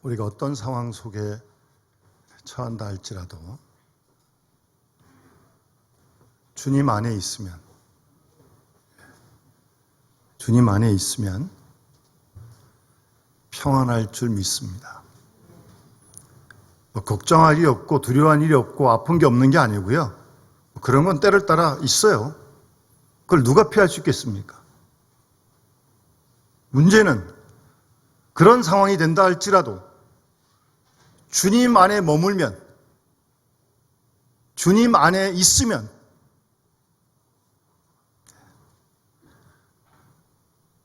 우리가 어떤 상황 속에 처한다 할지라도 주님 안에 있으면 평안할 줄 믿습니다. 걱정할 일이 없고 두려워할 일이 없고 아픈 게 없는 게 아니고요. 그런 건 때를 따라 있어요. 그걸 누가 피할 수 있겠습니까? 문제는 그런 상황이 된다 할지라도 주님 안에 머물면, 주님 안에 있으면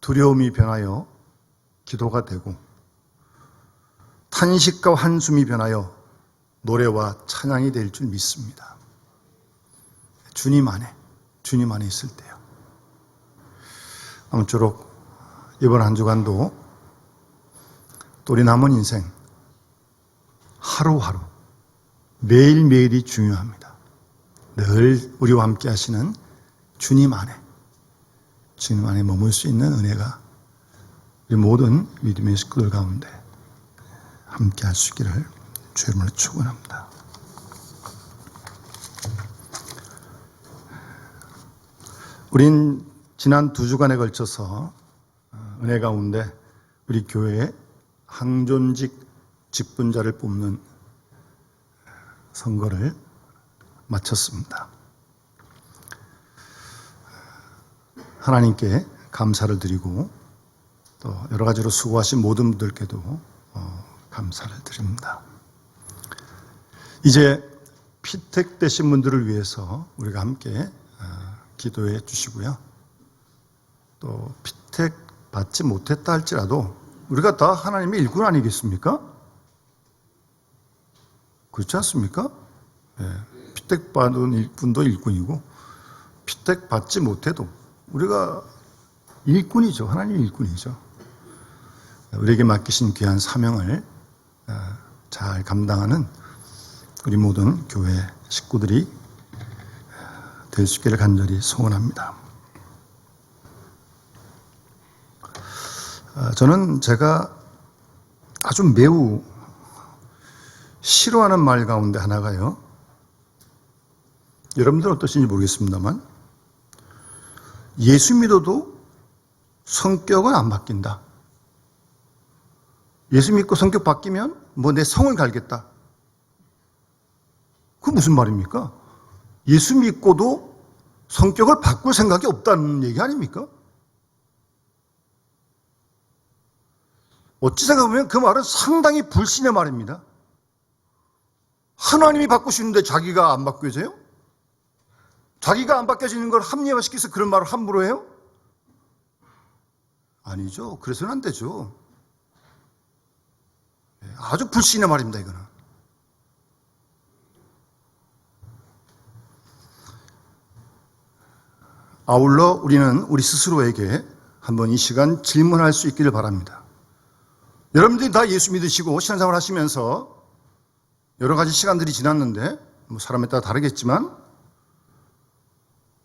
두려움이 변하여 기도가 되고 탄식과 한숨이 변하여 노래와 찬양이 될 줄 믿습니다. 주님 안에 있을 때요. 아무쪼록 이번 한 주간도 또 우리 남은 인생 하루하루 매일매일이 중요합니다. 늘 우리와 함께 하시는 주님 안에 머물 수 있는 은혜가 우리 모든 믿음의 식구들 가운데 함께 할 수 있기를 주의 이름으로 축원합니다. 우린 지난 2주간에 걸쳐서 은혜 가운데 우리 교회에 항존직 직분자를 뽑는 선거를 마쳤습니다. 하나님께 감사를 드리고 또 여러 가지로 수고하신 모든 분들께도 감사를 드립니다. 이제 피택되신 분들을 위해서 우리가 함께 기도해 주시고요. 또 피택 받지 못했다 할지라도 우리가 다 하나님의 일꾼 아니겠습니까? 그렇지 않습니까? 피택 받은 분도 일꾼이고 피택 받지 못해도 우리가 일꾼이죠. 하나님의 일꾼이죠. 우리에게 맡기신 귀한 사명을 잘 감당하는 우리 모든 교회 식구들이 될 수 있기를 간절히 소원합니다. 저는 제가 아주 매우 싫어하는 말 가운데 하나가요. 여러분들은 어떠신지 모르겠습니다만 예수 믿어도 성격은 안 바뀐다. 예수 믿고 성격 바뀌면 내 성을 갈겠다. 그게 무슨 말입니까? 예수 믿고도 성격을 바꿀 생각이 없다는 얘기 아닙니까? 어찌 생각하면 그 말은 상당히 불신의 말입니다. 하나님이 바꾸시는데 자기가 안 바뀌어져요? 자기가 안 바뀌어지는 걸 합리화시켜서 그런 말을 함부로 해요? 아니죠. 그래서는 안 되죠. 아주 불신의 말입니다, 이거는. 아울러 우리는 우리 스스로에게 한번 이 시간 질문할 수 있기를 바랍니다. 여러분들이 다 예수 믿으시고 신앙생활 하시면서 여러 가지 시간들이 지났는데 사람에 따라 다르겠지만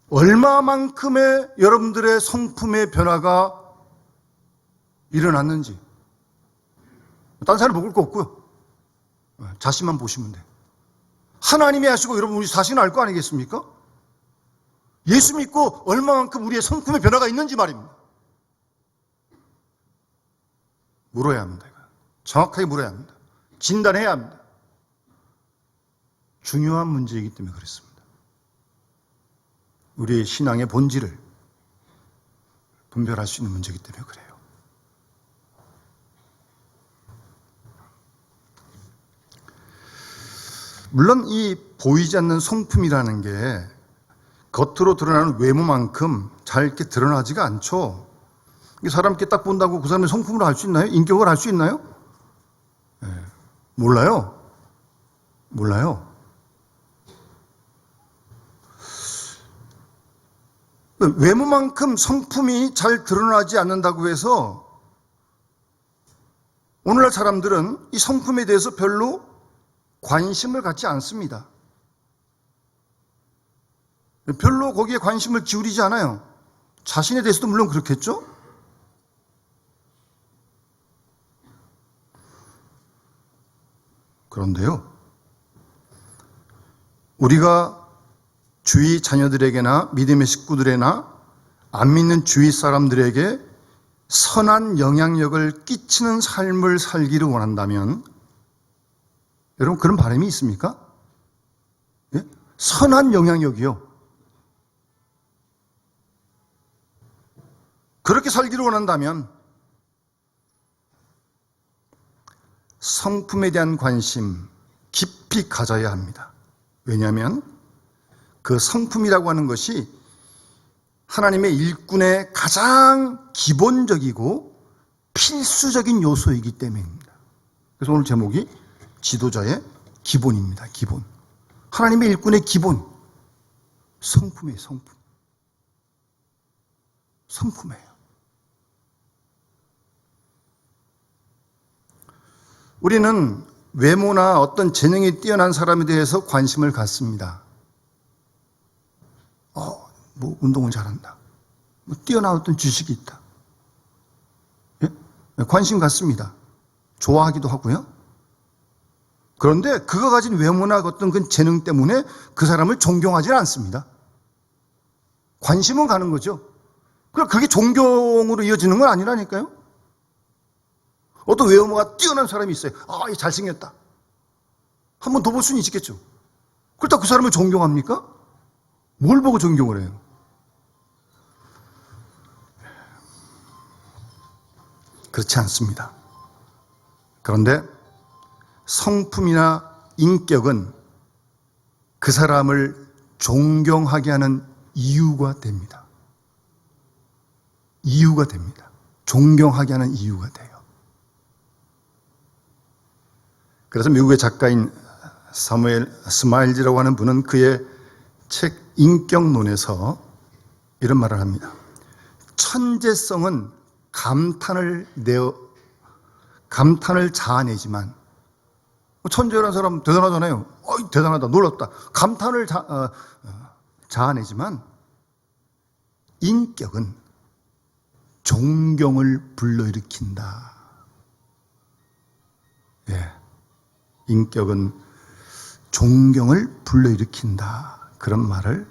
얼마만큼의 여러분들의 성품의 변화가 일어났는지 다른 사람 먹을 거 없고요. 자신만 보시면 돼요. 하나님이 하시고 여러분 우리 자신을 알 거 아니겠습니까? 예수 믿고 얼마만큼 우리의 성품의 변화가 있는지 말입니다. 물어야 합니다. 정확하게 물어야 합니다. 진단해야 합니다. 중요한 문제이기 때문에 그렇습니다. 우리의 신앙의 본질을 분별할 수 있는 문제이기 때문에 그래요. 물론 이 보이지 않는 성품이라는 게 겉으로 드러나는 외모만큼 잘 이렇게 드러나지가 않죠. 사람 이렇게 딱 본다고 그 사람의 성품을 알 수 있나요? 인격을 알 수 있나요? 몰라요. 외모만큼 성품이 잘 드러나지 않는다고 해서 오늘날 사람들은 이 성품에 대해서 별로 관심을 갖지 않습니다. 별로 거기에 관심을 기울이지 않아요. 자신에 대해서도 물론 그렇겠죠? 그런데요, 우리가 주위 자녀들에게나 믿음의 식구들에나 안 믿는 주위 사람들에게 선한 영향력을 끼치는 삶을 살기를 원한다면, 여러분 그런 바람이 있습니까? 예? 선한 영향력이요. 그렇게 살기를 원한다면 성품에 대한 관심 깊이 가져야 합니다. 왜냐하면 그 성품이라고 하는 것이 하나님의 일꾼의 가장 기본적이고 필수적인 요소이기 때문입니다. 그래서 오늘 제목이 지도자의 기본입니다. 기본. 하나님의 일꾼의 기본. 성품이에요. 성품. 성품이에요. 우리는 외모나 어떤 재능이 뛰어난 사람에 대해서 관심을 갖습니다. 뭐 운동을 잘한다. 뭐 뛰어난 어떤 지식이 있다. 예? 관심 갖습니다. 좋아하기도 하고요. 그런데 그가 가진 외모나 어떤 그 재능 때문에 그 사람을 존경하지는 않습니다. 관심은 가는 거죠. 그럼 그게 존경으로 이어지는 건 아니라니까요. 어떤 외모가 뛰어난 사람이 있어요. 얘 잘생겼다. 한 번 더 볼 수는 있겠죠. 그렇다고 그 사람을 존경합니까? 뭘 보고 존경을 해요? 그렇지 않습니다. 그런데 성품이나 인격은 그 사람을 존경하게 하는 이유가 됩니다. 이유가 됩니다. 존경하게 하는 이유가 돼요. 그래서 미국의 작가인 사무엘 스마일즈라고 하는 분은 그의 책 인격론에서 이런 말을 합니다. 천재성은 감탄을 자아내지만, 천재라는 사람 대단하잖아요. 대단하다, 놀랍다. 감탄을 자아내지만 인격은 존경을 불러일으킨다. 예, 인격은 존경을 불러일으킨다. 그런 말을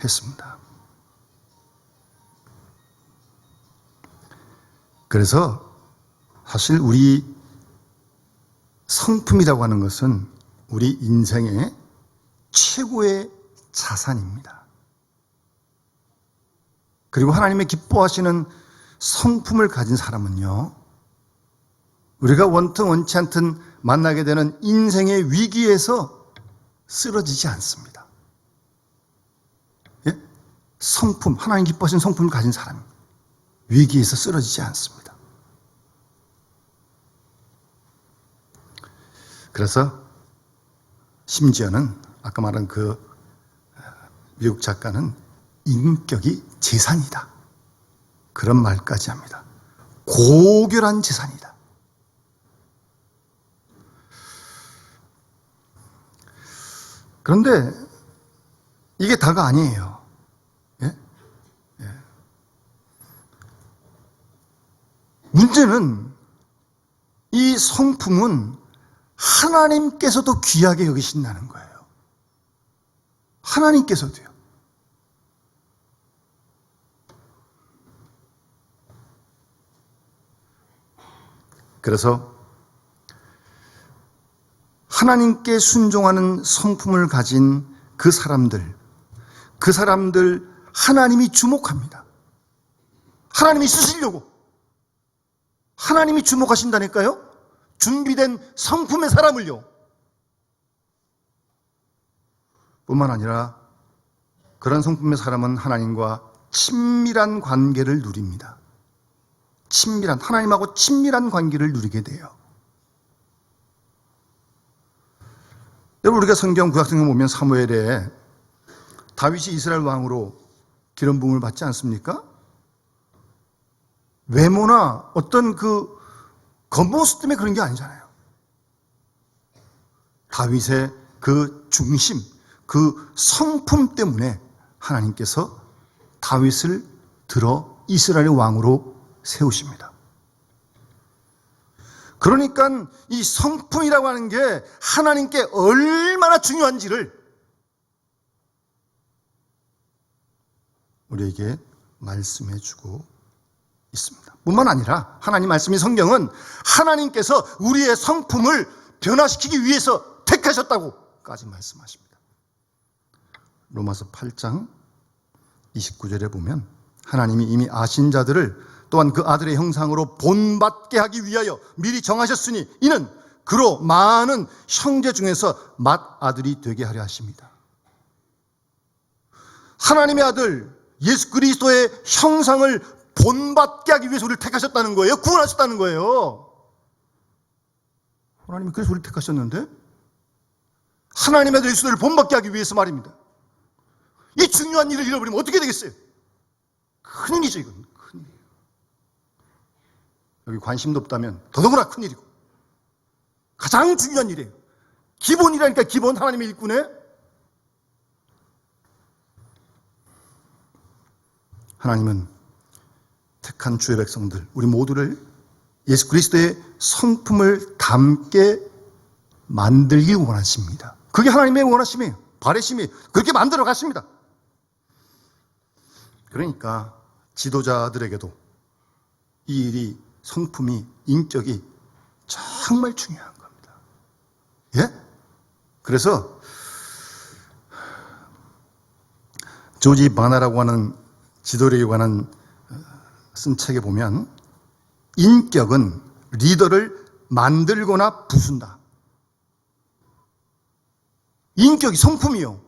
했습니다. 그래서 사실 우리 성품이라고 하는 것은 우리 인생의 최고의 자산입니다. 그리고 하나님의 기뻐하시는 성품을 가진 사람은요, 우리가 원튼 원치 않든 만나게 되는 인생의 위기에서 쓰러지지 않습니다. 예? 성품, 하나님 기뻐하시는 성품을 가진 사람, 위기에서 쓰러지지 않습니다. 그래서 심지어는 아까 말한 그 미국 작가는 인격이 재산이다. 그런 말까지 합니다. 고결한 재산이다. 그런데 이게 다가 아니에요. 예? 예. 문제는 이 성품은 하나님께서도 귀하게 여기신다는 거예요. 하나님께서도요. 그래서 하나님께 순종하는 성품을 가진 그 사람들 하나님이 주목합니다. 하나님이 쓰시려고. 하나님이 주목하신다니까요. 준비된 성품의 사람을요. 뿐만 아니라 그런 성품의 사람은 하나님과 친밀한 관계를 누립니다. 하나님하고 친밀한 관계를 누리게 돼요. 여러분, 우리가 성경 구약성경 보면 사무엘에 다윗이 이스라엘 왕으로 기름 부음을 받지 않습니까? 외모나 어떤 그 겉모습 때문에 그런 게 아니잖아요. 다윗의 그 중심, 그 성품 때문에 하나님께서 다윗을 들어 이스라엘의 왕으로 세우십니다. 그러니까 이 성품이라고 하는 게 하나님께 얼마나 중요한지를 우리에게 말씀해 주고 있습니다. 뿐만 아니라 하나님 말씀인 성경은 하나님께서 우리의 성품을 변화시키기 위해서 택하셨다고까지 말씀하십니다. 로마서 8장 29절에 보면 하나님이 이미 아신 자들을 또한 그 아들의 형상으로 본받게 하기 위하여 미리 정하셨으니 이는 그로 많은 형제 중에서 맏아들이 되게 하려 하십니다. 하나님의 아들 예수 그리스도의 형상을 본받게 하기 위해서 우리를 택하셨다는 거예요. 구원하셨다는 거예요. 하나님이 그래서 우리를 택하셨는데 하나님의 아들 예수를 본받게 하기 위해서 말입니다. 이 중요한 일을 잃어버리면 어떻게 되겠어요? 큰일이죠. 이건 큰일이에요. 여기 관심도 없다면 더더구나 큰일이고 가장 중요한 일이에요. 기본이라니까 기본. 하나님의 일꾼에 하나님은 택한 주의 백성들 우리 모두를 예수 그리스도의 성품을 담게 만들기 원하십니다. 그게 하나님의 원하심이에요. 바라심이 그렇게 만들어 가십니다. 그러니까 지도자들에게도 이 일이 성품이 인격이 정말 중요한 겁니다. 예? 그래서 조지 바나라고 하는 지도력에 관한 쓴 책에 보면 인격은 리더를 만들거나 부순다. 인격이 성품이요.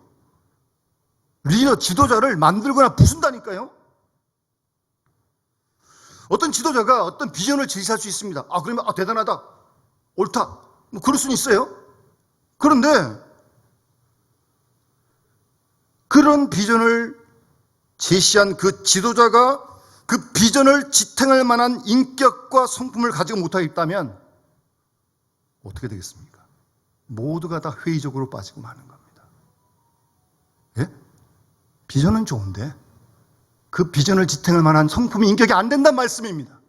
리더, 지도자를 만들거나 부순다니까요. 어떤 지도자가 어떤 비전을 제시할 수 있습니다. 그러면 대단하다, 옳다, 뭐 그럴 수는 있어요. 그런데 그런 비전을 제시한 그 지도자가 그 비전을 지탱할 만한 인격과 성품을 가지고 못하고 있다면 어떻게 되겠습니까? 모두가 다 회의적으로 빠지고 마는 겁니다. 예? 비전은 좋은데 그 비전을 지탱할 만한 성품이 인격이 안 된다는 말씀입니다.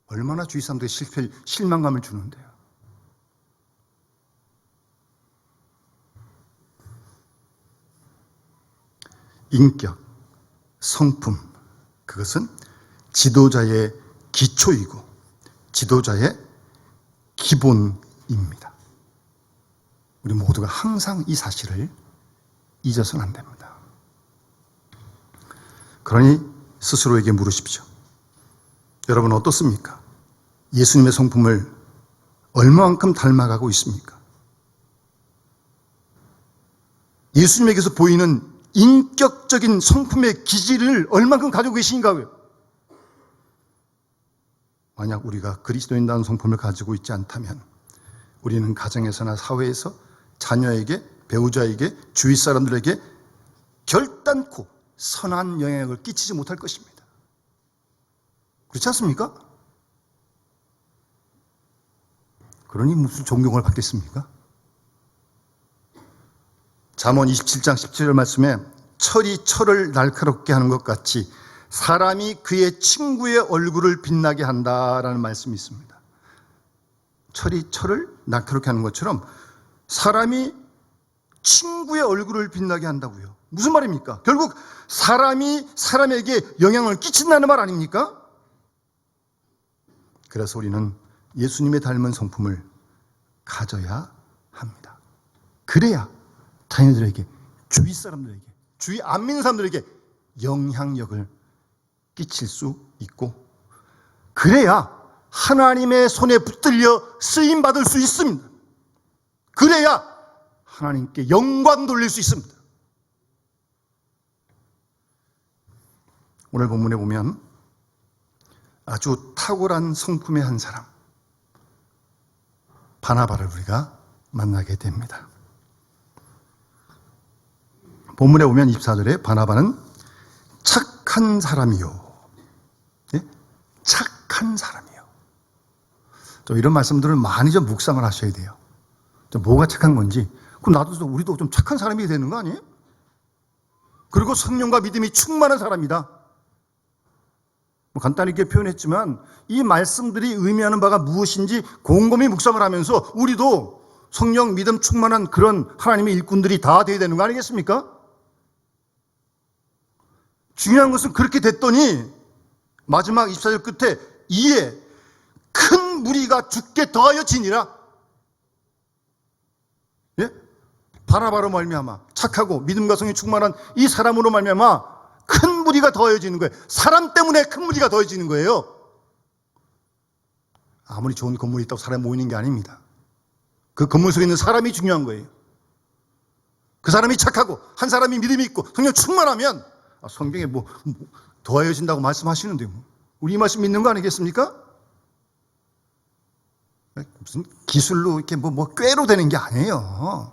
얼마나 주위 사람들에게 실망감을 주는데요. 인격, 성품, 그것은 지도자의 기초이고 지도자의 기본입니다. 우리 모두가 항상 이 사실을 잊어서는 안 됩니다. 그러니 스스로에게 물으십시오. 여러분 어떻습니까? 예수님의 성품을 얼마만큼 닮아가고 있습니까? 예수님에게서 보이는 인격적인 성품의 기질을 얼만큼 가지고 계신가요? 만약 우리가 그리스도인다운 성품을 가지고 있지 않다면 우리는 가정에서나 사회에서 자녀에게, 배우자에게, 주위 사람들에게 결단코 선한 영향을 끼치지 못할 것입니다. 그렇지 않습니까? 그러니 무슨 존경을 받겠습니까? 잠언 27장 17절 말씀에 철이 철을 날카롭게 하는 것 같이 사람이 그의 친구의 얼굴을 빛나게 한다라는 말씀이 있습니다. 철이 철을 날카롭게 하는 것처럼 사람이 친구의 얼굴을 빛나게 한다고요. 무슨 말입니까? 결국 사람이 사람에게 영향을 끼친다는 말 아닙니까? 그래서 우리는 예수님의 닮은 성품을 가져야 합니다. 그래야 자녀들에게, 주위 사람들에게, 주위 안 믿는 사람들에게 영향력을 끼칠 수 있고 그래야 하나님의 손에 붙들려 쓰임받을 수 있습니다. 그래야 하나님께 영광 돌릴 수 있습니다. 오늘 본문에 보면 아주 탁월한 성품의 한 사람 바나바를 우리가 만나게 됩니다. 본문에 보면 24절에 바나바는 착한 사람이요. 예? 착한 사람이요. 좀 이런 말씀들을 많이 좀 묵상을 하셔야 돼요. 좀 뭐가 착한 건지. 그럼 우리도 좀 착한 사람이 되는 거 아니에요? 그리고 성령과 믿음이 충만한 사람이다. 간단히 이렇게 표현했지만 이 말씀들이 의미하는 바가 무엇인지 곰곰이 묵상을 하면서 우리도 성령 믿음 충만한 그런 하나님의 일꾼들이 다 되어야 되는 거 아니겠습니까? 중요한 것은 그렇게 됐더니 마지막 24절 끝에 이에 큰 무리가 죽게 더하여지니라. 예? 바나바로 말미암아 착하고 믿음과 성령이 충만한 이 사람으로 말미암아 큰 무리가 더해지는 거예요. 사람 때문에 큰 무리가 더해지는 거예요. 아무리 좋은 건물이 있다고 사람이 모이는 게 아닙니다. 그 건물 속에 있는 사람이 중요한 거예요. 그 사람이 착하고 한 사람이 믿음이 있고 성령 충만하면 성경에 뭐 더해진다고 말씀하시는데 우리 이 말씀 믿는 거 아니겠습니까? 무슨 기술로 이렇게 뭐 꾀로 되는 게 아니에요.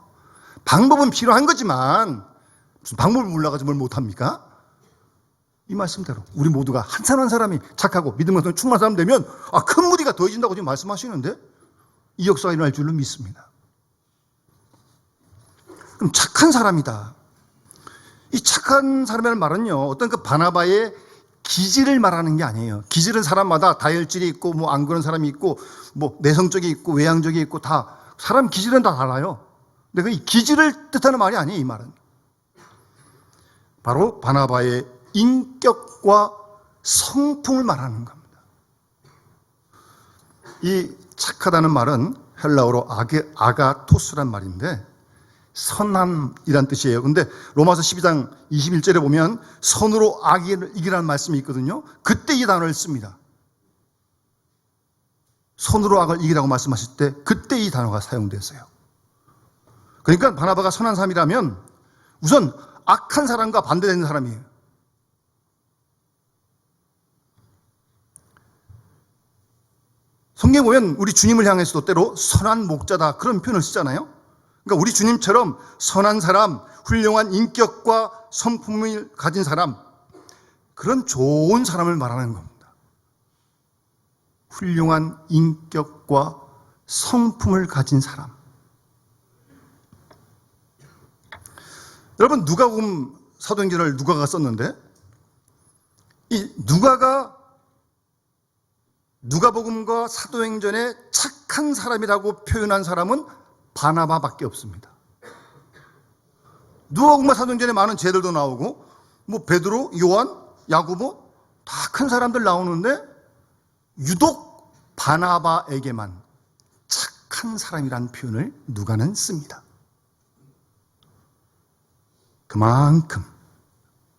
방법은 필요한 거지만 무슨 방법을 몰라가지고 뭘 못합니까? 이 말씀대로 우리 모두가 한 사람 한 사람이 착하고 믿음과 성령 충만한 사람 되면 큰 무리가 더해진다고 지금 말씀하시는데 이 역사가 일어날 줄로 믿습니다. 그럼 착한 사람이다. 이 착한 사람이라는 말은요, 어떤 그 바나바의 기질을 말하는 게 아니에요. 기질은 사람마다 다혈질이 있고, 뭐 안 그런 사람이 있고, 뭐 내성적이 있고, 외향적이 있고, 다, 사람 기질은 다 달라요. 근데 그 기질을 뜻하는 말이 아니에요, 이 말은. 바로 바나바의 인격과 성품을 말하는 겁니다. 이 착하다는 말은 헬라어로 아가토스란 말인데, 선함이란 뜻이에요. 근데 로마서 12장 21절에 보면 선으로 악을 이기라는 말씀이 있거든요. 그때 이 단어를 씁니다. 선으로 악을 이기라고 말씀하실 때 그때 이 단어가 사용됐어요. 그러니까 바나바가 선한 사람이라면 우선 악한 사람과 반대되는 사람이에요. 성경에 보면 우리 주님을 향해서도 때로 선한 목자다 그런 표현을 쓰잖아요. 그러니까 우리 주님처럼 선한 사람, 훌륭한 인격과 성품을 가진 사람, 그런 좋은 사람을 말하는 겁니다. 훌륭한 인격과 성품을 가진 사람. 여러분, 누가복음 사도행전을 누가가 썼는데 이 누가복음과 사도행전에 착한 사람이라고 표현한 사람은 바나바밖에 없습니다. 누가복음과 사도행전에 많은 제들도 나오고 뭐 베드로, 요한, 야고보 다 큰 사람들 나오는데 유독 바나바에게만 착한 사람이라는 표현을 누가는 씁니다. 그만큼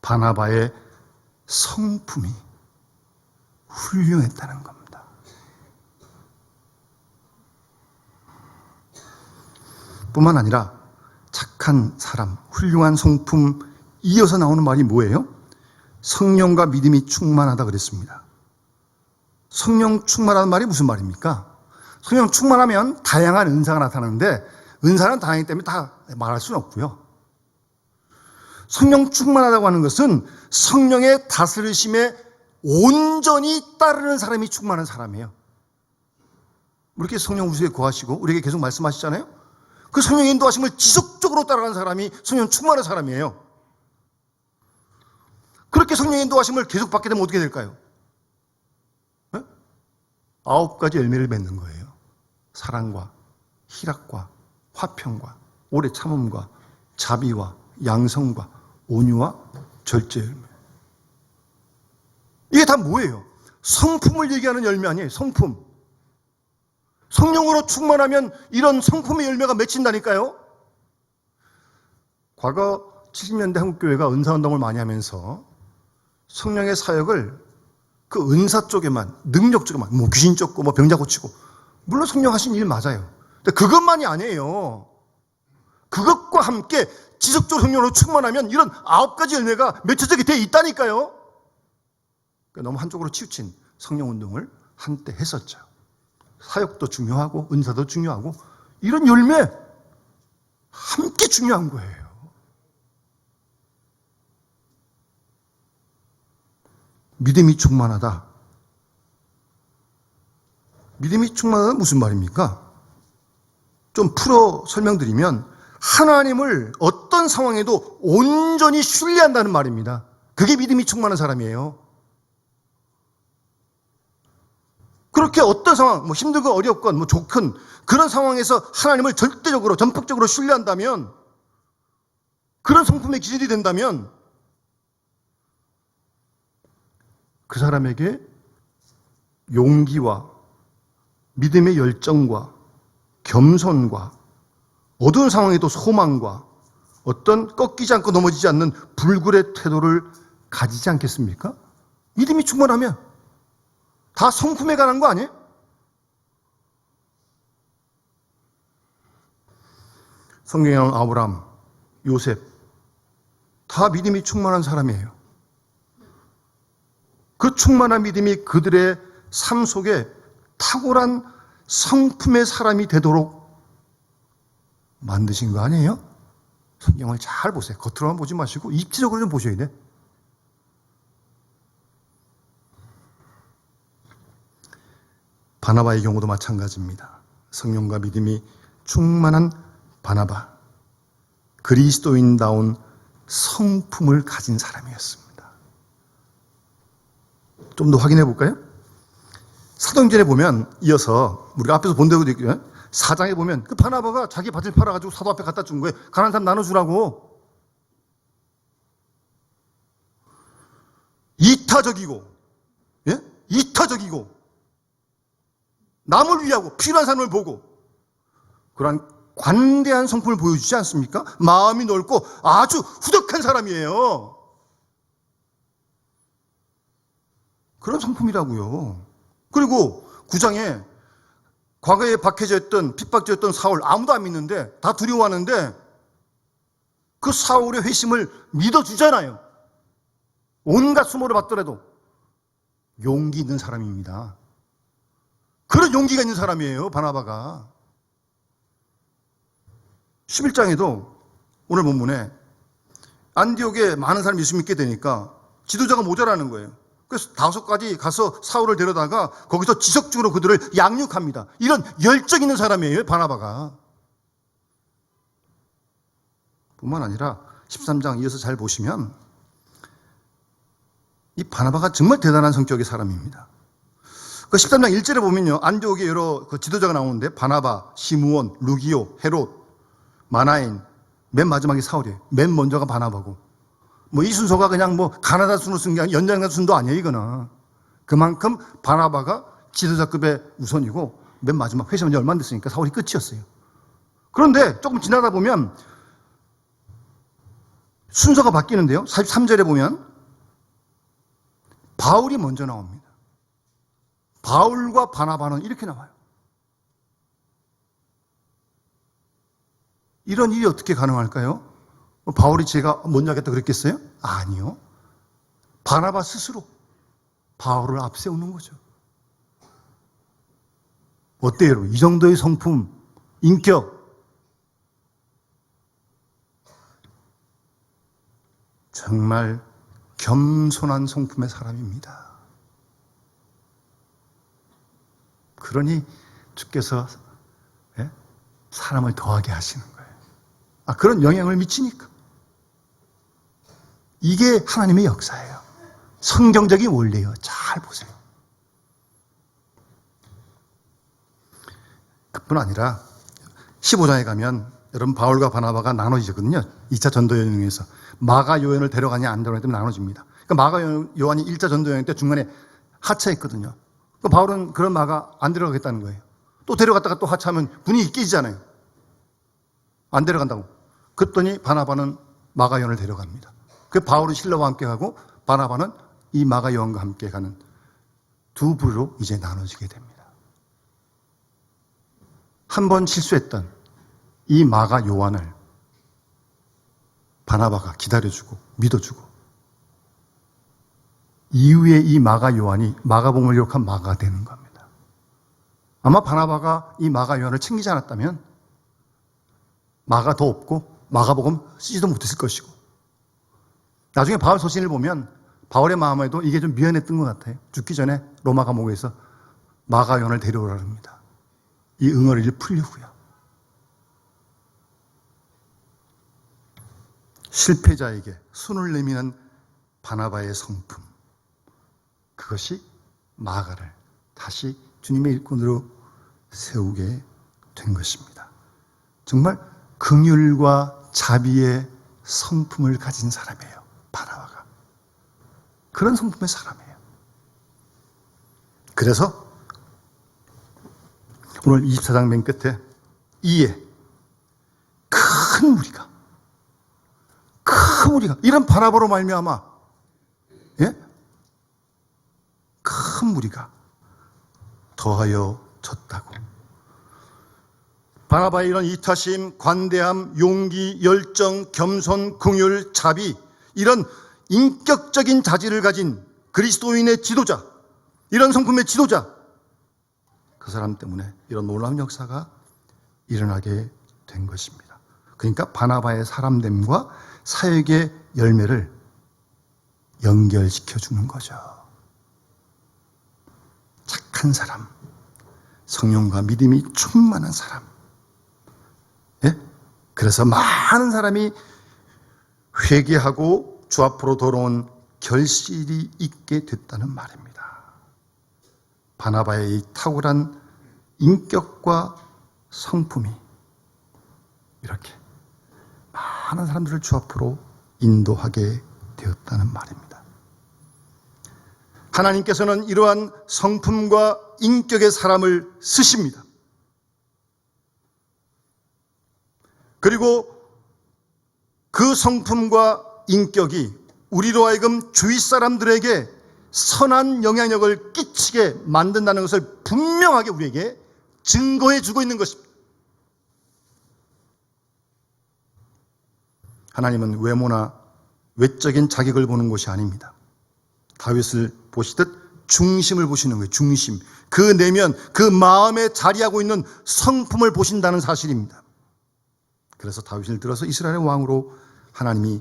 바나바의 성품이 훌륭했다는 겁니다. 뿐만 아니라 착한 사람, 훌륭한 성품 이어서 나오는 말이 뭐예요? 성령과 믿음이 충만하다 그랬습니다. 성령 충만하다는 말이 무슨 말입니까? 성령 충만하면 다양한 은사가 나타나는데 은사는 다양하기 때문에 다 말할 수는 없고요. 성령 충만하다고 하는 것은 성령의 다스리심에 온전히 따르는 사람이 충만한 사람이에요. 이렇게 성령 우수에 거하시고 우리에게 계속 말씀하시잖아요. 그 성령의 인도하심을 지속적으로 따라가는 사람이 성령 충만한 사람이에요. 그렇게 성령의 인도하심을 계속 받게 되면 어떻게 될까요? 9가지 열매를 맺는 거예요. 사랑과 희락과 화평과 오래 참음과 자비와 양성과 온유와 절제 열매. 이게 다 뭐예요? 성품을 얘기하는 열매 아니에요. 성품. 성령으로 충만하면 이런 성품의 열매가 맺힌다니까요. 과거 70년대 한국교회가 은사운동을 많이 하면서 성령의 사역을 그 은사 쪽에만, 능력 쪽에만, 뭐 귀신 쫓고 뭐 병자 고치고, 물론 성령 하신 일 맞아요. 근데 그것만이 아니에요. 그것과 함께 지속적으로 성령으로 충만하면 이런 9가지 열매가 맺혀지게 돼 있다니까요. 그러니까 너무 한쪽으로 치우친 성령운동을 한때 했었죠. 사역도 중요하고 은사도 중요하고 이런 열매 함께 중요한 거예요. 믿음이 충만하다. 믿음이 충만하다는 무슨 말입니까? 좀 풀어 설명드리면 하나님을 어떤 상황에도 온전히 신뢰한다는 말입니다. 그게 믿음이 충만한 사람이에요. 그렇게 어떤 상황, 뭐 힘들건 어렵건 뭐 좋건 그런 상황에서 하나님을 절대적으로 전폭적으로 신뢰한다면, 그런 성품의 기질이 된다면 그 사람에게 용기와 믿음의 열정과 겸손과 어두운 상황에도 소망과 어떤 꺾이지 않고 넘어지지 않는 불굴의 태도를 가지지 않겠습니까? 믿음이 충만하면 다 성품에 관한 거 아니에요? 성경에 나온 아브라함, 요셉 다 믿음이 충만한 사람이에요. 그 충만한 믿음이 그들의 삶 속에 탁월한 성품의 사람이 되도록 만드신 거 아니에요? 성경을 잘 보세요. 겉으로만 보지 마시고 입체적으로 좀 보셔야 돼. 바나바의 경우도 마찬가지입니다. 성령과 믿음이 충만한 바나바, 그리스도인다운 성품을 가진 사람이었습니다. 좀 더 확인해 볼까요? 사도행전에 보면 이어서 우리가 앞에서 본 대로도 있고요. 4장에 보면 그 바나바가 자기 밭을 팔아가지고 사도 앞에 갖다 준 거예요. 가난한 사람 나눠주라고. 이타적이고, 예? 이타적이고, 남을 위하고 필요한 사람을 보고 그러한 관대한 성품을 보여주지 않습니까? 마음이 넓고 아주 후덕한 사람이에요. 그런 성품이라고요. 그리고 9장에 과거에 박해져 있던, 핍박되었던 사울 아무도 안 믿는데 다 두려워하는데 그 사울의 회심을 믿어주잖아요. 온갖 수모를 받더라도 용기 있는 사람입니다. 그런 용기가 있는 사람이에요, 바나바가. 11장에도 오늘 본문에 안디옥에 많은 사람이 예수 믿게 되니까 지도자가 모자라는 거예요. 그래서 5가지 가서 사울을 데려다가 거기서 지속적으로 그들을 양육합니다. 이런 열정 있는 사람이에요, 바나바가. 뿐만 아니라 13장 이어서 잘 보시면 이 바나바가 정말 대단한 성격의 사람입니다. 그 13장 1절에 보면요, 안디옥에 여러 그 지도자가 나오는데 바나바, 시므온, 루기오, 헤롯, 마나인, 맨 마지막에 사울이에요. 맨 먼저가 바나바고. 뭐 이 순서가 그냥 뭐 가나다 순으로 쓴 게 아니라 연장자 순도 아니에요, 이거는. 그만큼 바나바가 지도자급의 우선이고 맨 마지막 회심한 지 얼마 안 됐으니까 사울이 끝이었어요. 그런데 조금 지나다 보면 순서가 바뀌는데요. 43절에 보면 바울이 먼저 나옵니다. 바울과 바나바는 이렇게 나와요. 이런 일이 어떻게 가능할까요? 바울이 제가 먼저 하겠다 그랬겠어요? 아니요. 바나바 스스로 바울을 앞세우는 거죠. 어때요, 여러분? 이 정도의 성품, 인격. 정말 겸손한 성품의 사람입니다. 그러니 주께서 사람을 더하게 하시는 거예요. 그런 영향을 미치니까. 이게 하나님의 역사예요. 성경적인 원리예요. 잘 보세요. 그뿐 아니라 15장에 가면 여러분 바울과 바나바가 나눠지거든요. 2차 전도 여행에서 마가 요한을 데려가냐 안 데려가냐 때문에 나눠집니다. 그러니까 마가 요한이 1차 전도 여행 때 중간에 하차했거든요. 그러니까 바울은 그런 마가 안 데려가겠다는 거예요. 또 데려갔다가 또 하차하면 분위기 깨지잖아요. 안 데려간다고. 그랬더니 바나바는 마가 요한을 데려갑니다. 그 바울은 실로와 함께 가고 바나바는 이 마가 요한과 함께 가는 두 부류로 이제 나눠지게 됩니다. 한 번 실수했던 이 마가 요한을 바나바가 기다려주고 믿어주고 이후에 이 마가 요한이 마가복음을 기록한 마가가 되는 겁니다. 아마 바나바가 이 마가 요한을 챙기지 않았다면 마가 더 없고 마가복음 쓰지도 못했을 것이고 나중에 바울 서신을 보면 바울의 마음에도 이게 좀 미안했던 것 같아요. 죽기 전에 로마 감옥에서 마가 요한을 데려오라 합니다. 이 응어리를 풀려고요. 실패자에게 손을 내미는 바나바의 성품, 그것이 마가를 다시 주님의 일꾼으로 세우게 된 것입니다. 정말 긍휼과 자비의 성품을 가진 사람이에요. 바나바가. 그런 성품의 사람이에요. 그래서 오늘 24장 맨 끝에 이에 큰 무리가 이런 바나바로 말미암아 큰 무리가 더하여 졌다고. 바나바의 이런 이타심, 관대함, 용기, 열정, 겸손, 긍휼, 자비, 이런 인격적인 자질을 가진 그리스도인의 지도자, 이런 성품의 지도자, 그 사람 때문에 이런 놀라운 역사가 일어나게 된 것입니다. 그러니까 바나바의 사람됨과 사역의 열매를 연결시켜 주는 거죠. 착한 사람, 성령과 믿음이 충만한 사람. 그래서 많은 사람이 회개하고 주 앞으로 돌아온 결실이 있게 됐다는 말입니다. 바나바의 이 탁월한 인격과 성품이 이렇게 많은 사람들을 주 앞으로 인도하게 되었다는 말입니다. 하나님께서는 이러한 성품과 인격의 사람을 쓰십니다. 그리고 그 성품과 인격이 우리로 하여금 주위 사람들에게 선한 영향력을 끼치게 만든다는 것을 분명하게 우리에게 증거해 주고 있는 것입니다. 하나님은 외모나 외적인 자격을 보는 것이 아닙니다. 다윗을 보시듯 중심을 보시는 거예요. 중심. 그 내면, 그 마음에 자리하고 있는 성품을 보신다는 사실입니다. 그래서 다윗을 들어서 이스라엘의 왕으로 하나님이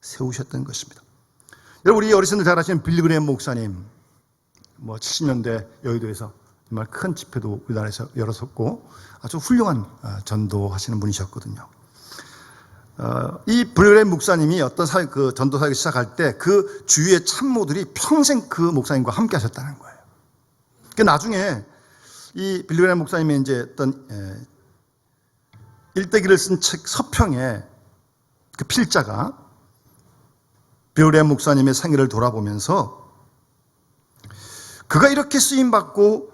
세우셨던 것입니다. 여러분, 우리 어르신들 잘 아시는 빌리그레임 목사님, 70년대 여의도에서 정말 큰 집회도 우리나라에서 열었었고 아주 훌륭한 전도하시는 분이셨거든요. 이 빌리그레임 목사님이 어떤 전도 사역을 시작할 때 그 주위의 참모들이 평생 그 목사님과 함께 하셨다는 거예요. 나중에 이 빌리그레임 목사님의 이제 어떤 일대기를 쓴 책 서평에 그 필자가 빌리그레임 목사님의 생애를 돌아보면서 그가 이렇게 쓰임받고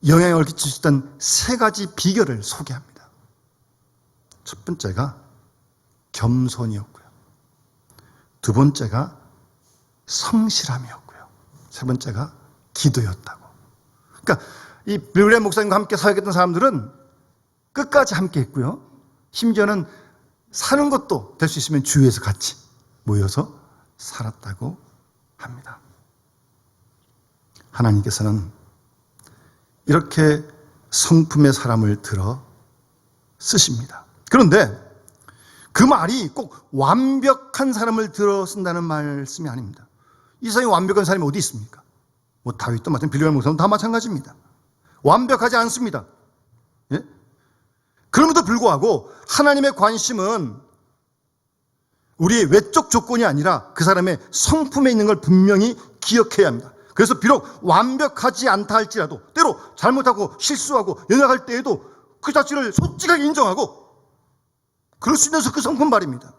영향을 끼치셨던 세 가지 비결을 소개합니다. 첫 번째가 겸손이었고요. 두 번째가 성실함이었고요. 세 번째가 기도였다고. 그러니까 이 빌리그레임 목사님과 함께 사역했던 사람들은 끝까지 함께 했고요. 심지어는 사는 것도 될 수 있으면 주위에서 같이 모여서 살았다고 합니다. 하나님께서는 이렇게 성품의 사람을 들어 쓰십니다. 그런데 그 말이 꼭 완벽한 사람을 들어 쓴다는 말씀이 아닙니다. 이 세상에 완벽한 사람이 어디 있습니까? 다윗도 마찬가지고 빌리그레임 목사도 다 마찬가지입니다. 완벽하지 않습니다. 예? 그럼에도 불구하고 하나님의 관심은 우리의 외적 조건이 아니라 그 사람의 성품에 있는 걸 분명히 기억해야 합니다. 그래서 비록 완벽하지 않다 할지라도 때로 잘못하고 실수하고 연약할 때에도 그 자체를 솔직하게 인정하고 그럴 수 있는 그 성품 말입니다.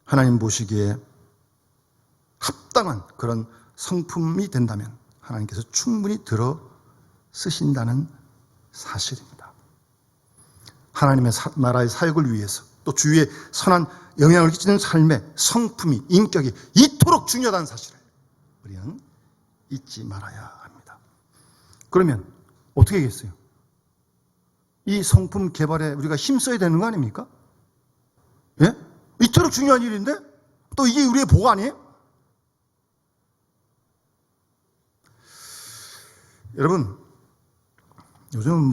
하나님 보시기에 합당한 그런 성품이 된다면 하나님께서 충분히 들어 쓰신다는 사실입니다. 하나님의 나라의 사역을 위해서 또 주위에 선한 영향을 끼치는 삶의 성품이, 인격이 이토록 중요하다는 사실을 우리는 잊지 말아야 합니다. 그러면 어떻게 하겠어요? 이 성품 개발에 우리가 힘써야 되는 거 아닙니까? 예? 이토록 중요한 일인데 또 이게 우리의 복 아니에요? 여러분, 요즘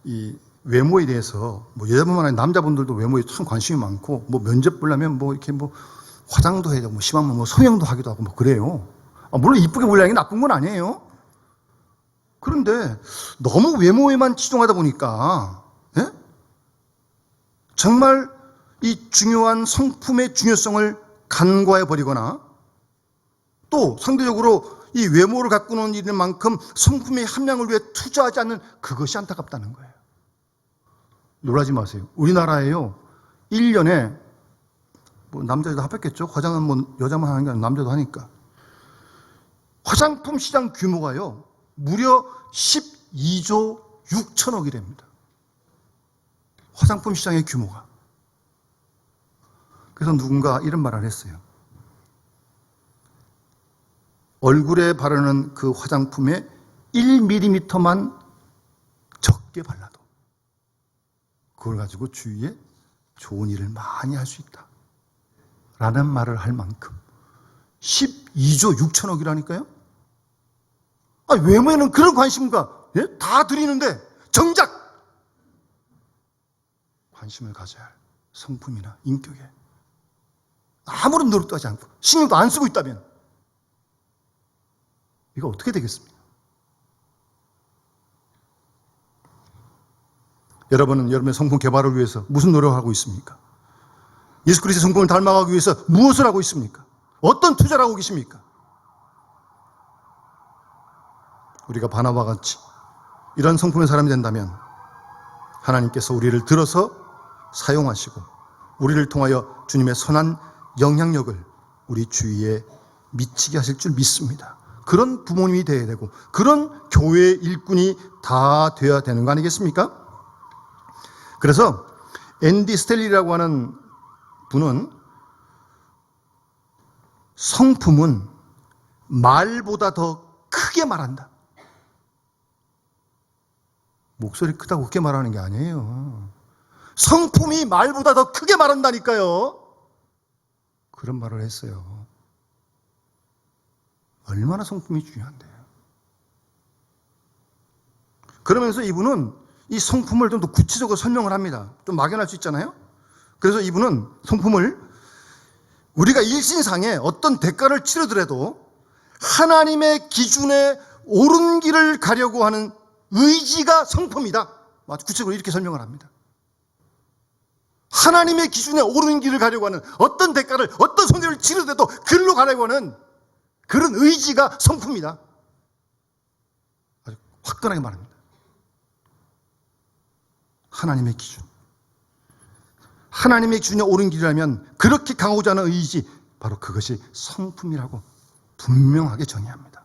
이 외모에 대해서 여자분만 아니라 남자분들도 외모에 참 관심이 많고 면접 보려면 이렇게 화장도 해야 되고 심하면 성형도 하기도 하고 그래요. 물론 이쁘게 보려는 게 나쁜 건 아니에요. 그런데 너무 외모에만 치중하다 보니까 정말 이 중요한 성품의 중요성을 간과해 버리거나 또 상대적으로 이 외모를 가꾸는 일인 만큼 성품의 함량을 위해 투자하지 않는 그것이 안타깝다는 거예요. 놀라지 마세요. 우리나라에요, 1년에 뭐 남자도 합했겠죠. 화장은 뭐 여자만 하는 게 아니라 남자도 하니까. 화장품 시장 규모가요, 무려 12조 6천억이랍니다. 화장품 시장의 규모가. 그래서 누군가 이런 말을 했어요. 얼굴에 바르는 그 화장품에 1mm만 적게 발라도 그걸 가지고 주위에 좋은 일을 많이 할 수 있다 라는 말을 할 만큼 12조 6천억이라니까요. 외모에는 그런 관심과 다 드리는데 정작 관심을 가져야 할 성품이나 인격에 아무런 노력도 하지 않고 신경도 안 쓰고 있다면 이거 어떻게 되겠습니까? 여러분은 여러분의 성품 개발을 위해서 무슨 노력을 하고 있습니까? 예수 그리스도의 성품을 닮아가기 위해서 무엇을 하고 있습니까? 어떤 투자를 하고 계십니까? 우리가 바나바와 같이 이런 성품의 사람이 된다면 하나님께서 우리를 들어서 사용하시고 우리를 통하여 주님의 선한 영향력을 우리 주위에 미치게 하실 줄 믿습니다. 그런 부모님이 되어야 되고 그런 교회의 일꾼이 다 되어야 되는 거 아니겠습니까? 그래서 앤디 스텔리라고 하는 분은 성품은 말보다 더 크게 말한다. 목소리 크다고 크게 말하는 게 아니에요. 성품이 말보다 더 크게 말한다니까요. 그런 말을 했어요. 얼마나 성품이 중요한데요. 그러면서 이분은 이 성품을 좀 더 구체적으로 설명을 합니다. 좀 막연할 수 있잖아요. 그래서 이분은 성품을 우리가 일신상에 어떤 대가를 치르더라도 하나님의 기준에 옳은 길을 가려고 하는 의지가 성품이다. 아주 구체적으로 이렇게 설명을 합니다. 하나님의 기준에 옳은 길을 가려고 하는 어떤 대가를, 어떤 손해를 치르더라도 글로 가려고 하는 그런 의지가 성품이다. 아주 화끈하게 말합니다. 하나님의 기준. 하나님의 기준에 옳은 길이라면 그렇게 강하고자 하는 의지, 바로 그것이 성품이라고 분명하게 정의합니다.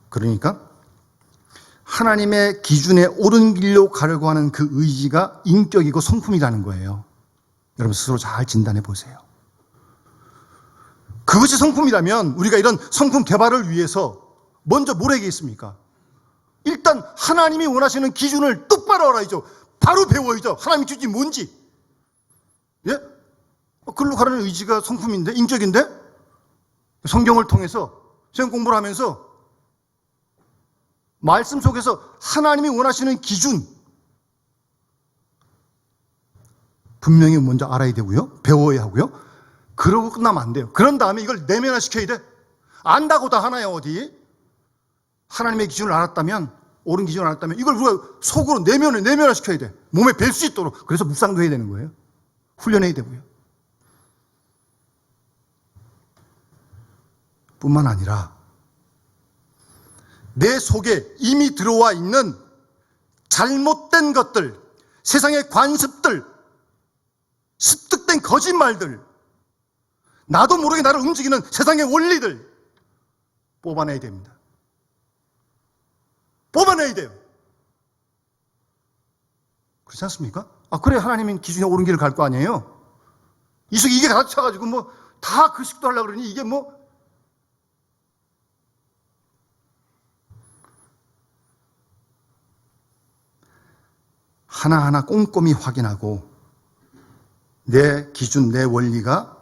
그러니까 하나님의 기준에 옳은 길로 가려고 하는 그 의지가 인격이고 성품이라는 거예요. 여러분 스스로 잘 진단해 보세요. 그것이 성품이라면 우리가 이런 성품 개발을 위해서 먼저 뭘 해야겠습니까? 일단 하나님이 원하시는 기준을 똑바로 알아야죠. 바로 배워야죠. 하나님의 기준이 뭔지. 예? 글로 가려는 의지가 성품인데, 인격인데, 성경을 통해서 성경 공부를 하면서 말씀 속에서 하나님이 원하시는 기준 분명히 먼저 알아야 되고요. 배워야 하고요. 그러고 끝나면 안 돼요. 그런 다음에 이걸 내면화시켜야 돼. 안다고 다 하나요, 어디? 하나님의 기준을 알았다면, 옳은 기준을 알았다면 이걸 우리가 속으로 내면화시켜야 돼. 몸에 뵐 수 있도록. 그래서 묵상도 해야 되는 거예요. 훈련해야 되고요. 뿐만 아니라 내 속에 이미 들어와 있는 잘못된 것들, 세상의 관습들, 습득된 거짓말들, 나도 모르게 나를 움직이는 세상의 원리들 뽑아내야 됩니다. 뽑아내야 돼요. 그렇지 않습니까? 그래 하나님은 기준에 옳은 길을 갈 거 아니에요. 이 속에 이게 갇혀가지고 뭐 다 그 식도 하려고 그러니 이게 뭐 하나하나 꼼꼼히 확인하고 내 기준, 내 원리가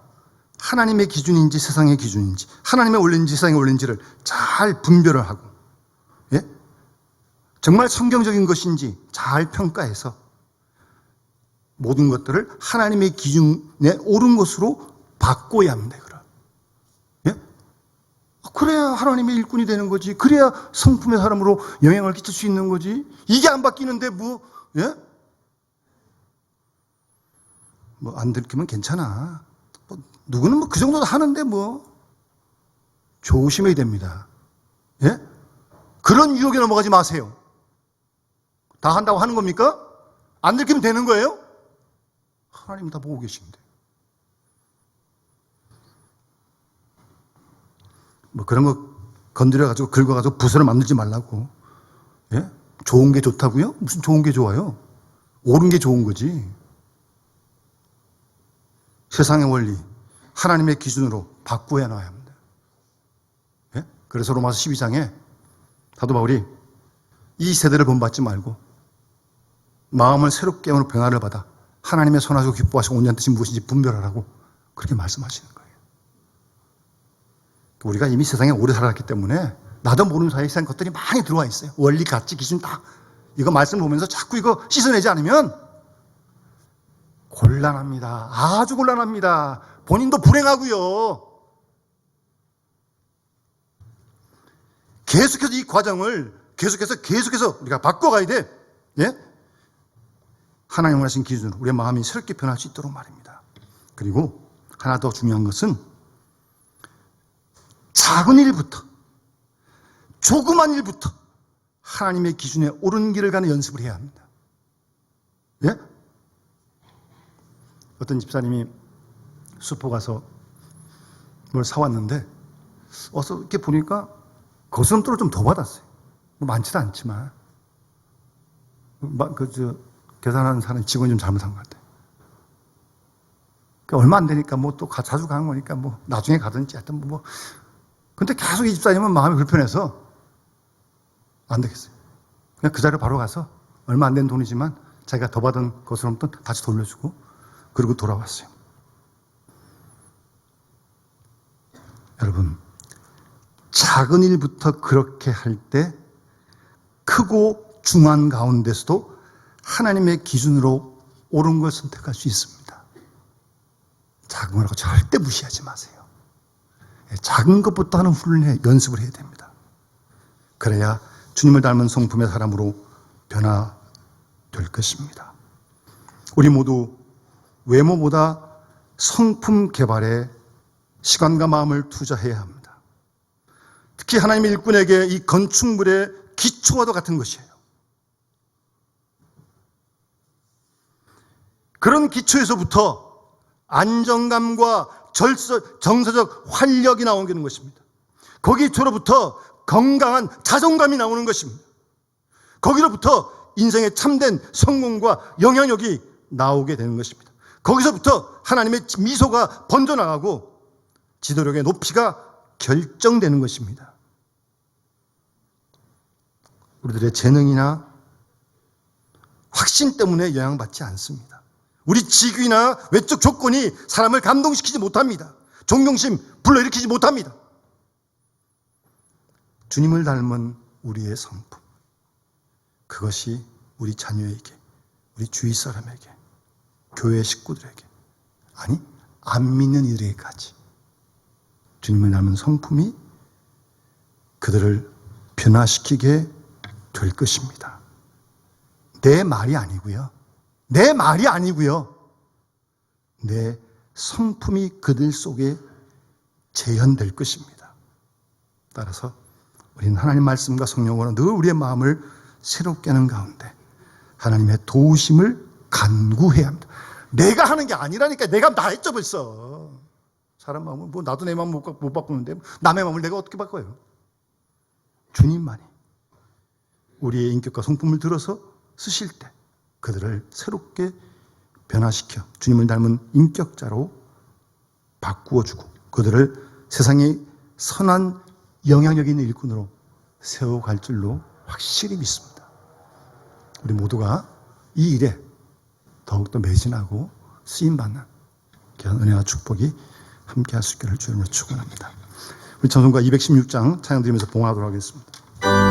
하나님의 기준인지 세상의 기준인지, 하나님의 원리인지 세상의 원리인지를 잘 분별을 하고, 예? 정말 성경적인 것인지 잘 평가해서 모든 것들을 하나님의 기준에 옳은 것으로 바꿔야 합니다. 예? 그래야 하나님의 일꾼이 되는 거지. 그래야 성품의 사람으로 영향을 끼칠 수 있는 거지. 이게 안 바뀌는데 뭐, 예? 뭐 안 들키면 괜찮아. 누구는 뭐 그 정도도 하는데 뭐 조심해야 됩니다. 예? 그런 유혹에 넘어가지 마세요. 다 한다고 하는 겁니까? 안 들키면 되는 거예요? 하나님 다 보고 계신데. 뭐 그런 거 건드려가지고 긁어가지고 부서를 만들지 말라고. 예? 좋은 게 좋다고요? 무슨 좋은 게 좋아요? 옳은 게 좋은 거지. 세상의 원리, 하나님의 기준으로 바꾸어 놔야 합니다. 예? 그래서 로마서 12장에 사도 바울이 이 세대를 본받지 말고 마음을 새롭게 깨우는 변화를 받아 하나님의 선하시고 기뻐하시고 온전한 뜻이 무엇인지 분별하라고 그렇게 말씀하시는 거예요. 우리가 이미 세상에 오래 살았기 때문에 나도 모르는 사이에 세상 것들이 많이 들어와 있어요. 원리, 가치, 기준 다. 이거 말씀 보면서 자꾸 이거 씻어내지 않으면 곤란합니다. 아주 곤란합니다. 본인도 불행하고요. 계속해서 이 과정을 계속해서 우리가 바꿔가야 돼. 예? 하나님 원하신 기준으로 우리의 마음이 새롭게 변할 수 있도록 말입니다. 그리고 하나 더 중요한 것은 작은 일부터, 조그만 일부터 하나님의 기준에 옳은 길을 가는 연습을 해야 합니다. 예? 어떤 집사님이 슈퍼 가서 뭘 사왔는데 어서 이렇게 보니까 거스름돈을 좀 더 받았어요. 뭐 많지도 않지만 계산하는 사람 직원이 좀 잘못한 것 같아요. 얼마 안 되니까 뭐 또 자주 가는 거니까 뭐 나중에 가든지 하여튼 뭐. 근데 계속 이 집사님은 마음이 불편해서 안 되겠어요. 그냥 그 자리로 바로 가서 얼마 안 된 돈이지만 자기가 더 받은 거스름돈 다시 돌려주고 그리고 돌아왔어요. 여러분, 작은 일부터 그렇게 할 때 크고 중한 가운데서도 하나님의 기준으로 옳은 걸 선택할 수 있습니다. 작은 거라고 절대 무시하지 마세요. 작은 것부터 하는 훈련을 연습을 해야 됩니다. 그래야 주님을 닮은 성품의 사람으로 변화될 것입니다. 우리 모두 외모보다 성품 개발에 시간과 마음을 투자해야 합니다. 특히 하나님의 일꾼에게 이 건축물의 기초와도 같은 것이에요. 그런 기초에서부터 안정감과 정서적 활력이 나오는 것입니다. 거기서부터 건강한 자존감이 나오는 것입니다. 거기로부터 인생의 참된 성공과 영향력이 나오게 되는 것입니다. 거기서부터 하나님의 미소가 번져나가고 지도력의 높이가 결정되는 것입니다. 우리들의 재능이나 확신 때문에 영향받지 않습니다. 우리 직위나 외적 조건이 사람을 감동시키지 못합니다. 존경심 불러일으키지 못합니다. 주님을 닮은 우리의 성품, 그것이 우리 자녀에게, 우리 주위 사람에게, 교회 식구들에게, 아니 안 믿는 이들에게까지 주님을 닮은 성품이 그들을 변화시키게 될 것입니다. 내 말이 아니고요. 내 성품이 그들 속에 재현될 것입니다. 따라서 우리는 하나님 말씀과 성령으로 늘 우리의 마음을 새롭게 하는 가운데 하나님의 도우심을 간구해야 합니다. 내가 하는 게 아니라니까. 내가 다 했죠 벌써. 사람 마음은 뭐 나도 내 마음 못 바꾸는데 남의 마음을 내가 어떻게 바꿔요? 주님만이 우리의 인격과 성품을 들어서 쓰실 때 그들을 새롭게 변화시켜 주님을 닮은 인격자로 바꾸어주고 그들을 세상의 선한 영향력 있는 일꾼으로 세워갈 줄로 확실히 믿습니다. 우리 모두가 이 일에 더욱더 매진하고 쓰임받는 귀한 은혜와 축복이 함께 할 수 있기를 주님으로 축원합니다. 우리 찬송가 216장 찬양 드리면서 봉헌하도록 하겠습니다.